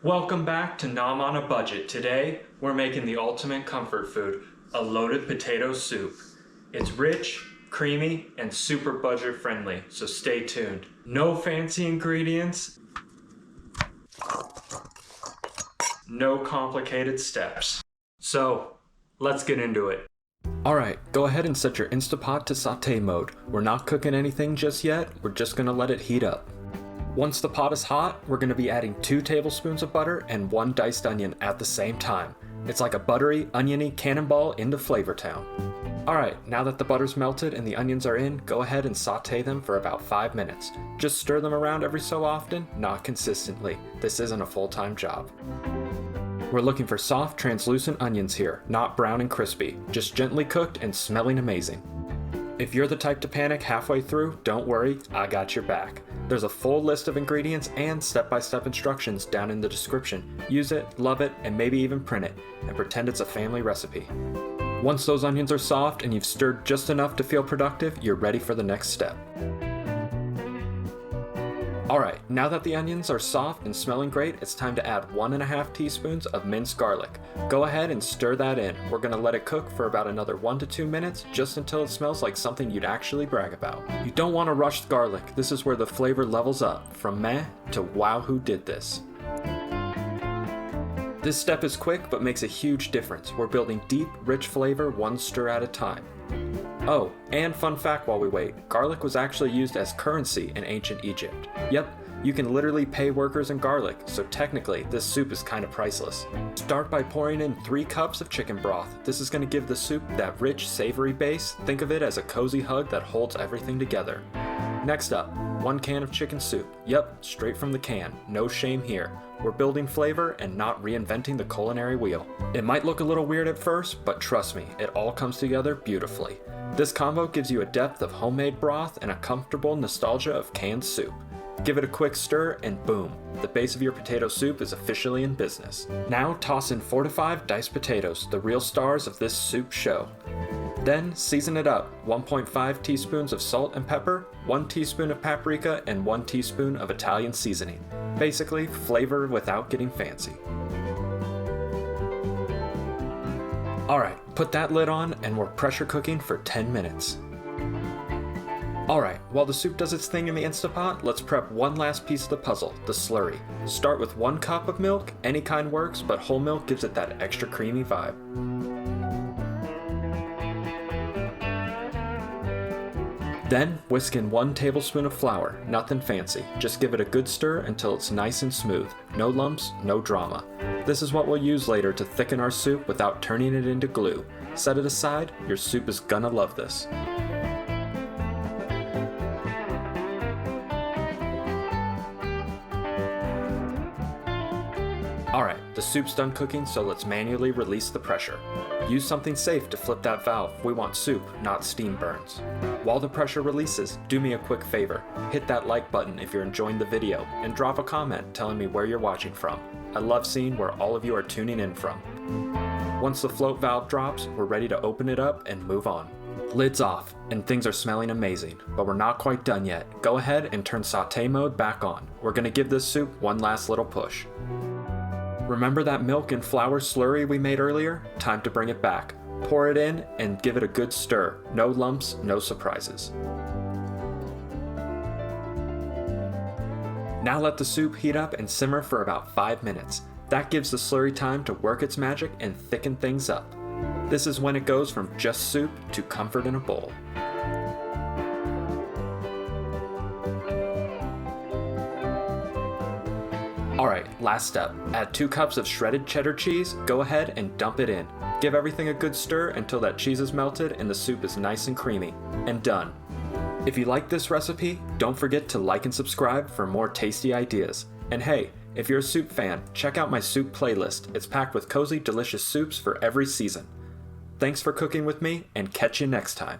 Welcome back to Nom on a Budget. Today, we're making the ultimate comfort food, a loaded potato soup. It's rich, creamy, and super budget friendly, so stay tuned. No fancy ingredients, no complicated steps. So, let's get into it. Alright, go ahead and set your Instapot to saute mode. We're not cooking anything just yet, we're just gonna let it heat up. Once the pot is hot, we're going to be adding 2 tablespoons of butter and 1 diced onion at the same time. It's like a buttery, oniony cannonball into Flavor Town. Alright, now that the butter's melted and the onions are in, go ahead and saute them for about 5 minutes. Just stir them around every so often, not consistently. This isn't a full-time job. We're looking for soft, translucent onions here, not brown and crispy, just gently cooked and smelling amazing. If you're the type to panic halfway through, don't worry, I got your back. There's a full list of ingredients and step-by-step instructions down in the description. Use it, love it, and maybe even print it, and pretend it's a family recipe. Once those onions are soft and you've stirred just enough to feel productive, you're ready for the next step. Alright, now that the onions are soft and smelling great, it's time to add 1.5 teaspoons of minced garlic. Go ahead and stir that in. We're going to let it cook for about another 1 to 2 minutes, just until it smells like something you'd actually brag about. You don't want to rush the garlic. This is where the flavor levels up, from meh to wow who did this. This step is quick but makes a huge difference. We're building deep, rich flavor 1 stir at a time. Oh, and fun fact while we wait, garlic was actually used as currency in ancient Egypt. Yep, you can literally pay workers in garlic, so technically this soup is kind of priceless. Start by pouring in 3 cups of chicken broth. This is going to give the soup that rich, savory base. Think of it as a cozy hug that holds everything together. Next up, 1 can of chicken soup. Yep, straight from the can, no shame here. We're building flavor and not reinventing the culinary wheel. It might look a little weird at first, but trust me, it all comes together beautifully. This combo gives you a depth of homemade broth and a comfortable nostalgia of canned soup. Give it a quick stir and boom, the base of your potato soup is officially in business. Now toss in 4 to 5 diced potatoes, the real stars of this soup show. Then season it up, 1.5 teaspoons of salt and pepper, 1 teaspoon of paprika, and 1 teaspoon of Italian seasoning. Basically, flavor without getting fancy. Alright, put that lid on and we're pressure cooking for 10 minutes. Alright, while the soup does its thing in the Instapot, let's prep one last piece of the puzzle, the slurry. Start with 1 cup of milk, any kind works, but whole milk gives it that extra creamy vibe. Then, whisk in 1 tablespoon of flour, nothing fancy. Just give it a good stir until it's nice and smooth. No lumps, no drama. This is what we'll use later to thicken our soup without turning it into glue. Set it aside, your soup is gonna love this. Alright, the soup's done cooking, so let's manually release the pressure. Use something safe to flip that valve. We want soup, not steam burns. While the pressure releases, do me a quick favor. Hit that like button if you're enjoying the video, and drop a comment telling me where you're watching from. I love seeing where all of you are tuning in from. Once the float valve drops, we're ready to open it up and move on. Lid's off, and things are smelling amazing, but we're not quite done yet. Go ahead and turn saute mode back on. We're gonna give this soup one last little push. Remember that milk and flour slurry we made earlier? Time to bring it back. Pour it in and give it a good stir. No lumps, no surprises. Now let the soup heat up and simmer for about 5 minutes. That gives the slurry time to work its magic and thicken things up. This is when it goes from just soup to comfort in a bowl. Alright, last step. Add 2 cups of shredded cheddar cheese, go ahead and dump it in. Give everything a good stir until that cheese is melted and the soup is nice and creamy. And done. If you like this recipe, don't forget to like and subscribe for more tasty ideas. And hey, if you're a soup fan, check out my soup playlist. It's packed with cozy, delicious soups for every season. Thanks for cooking with me, and catch you next time.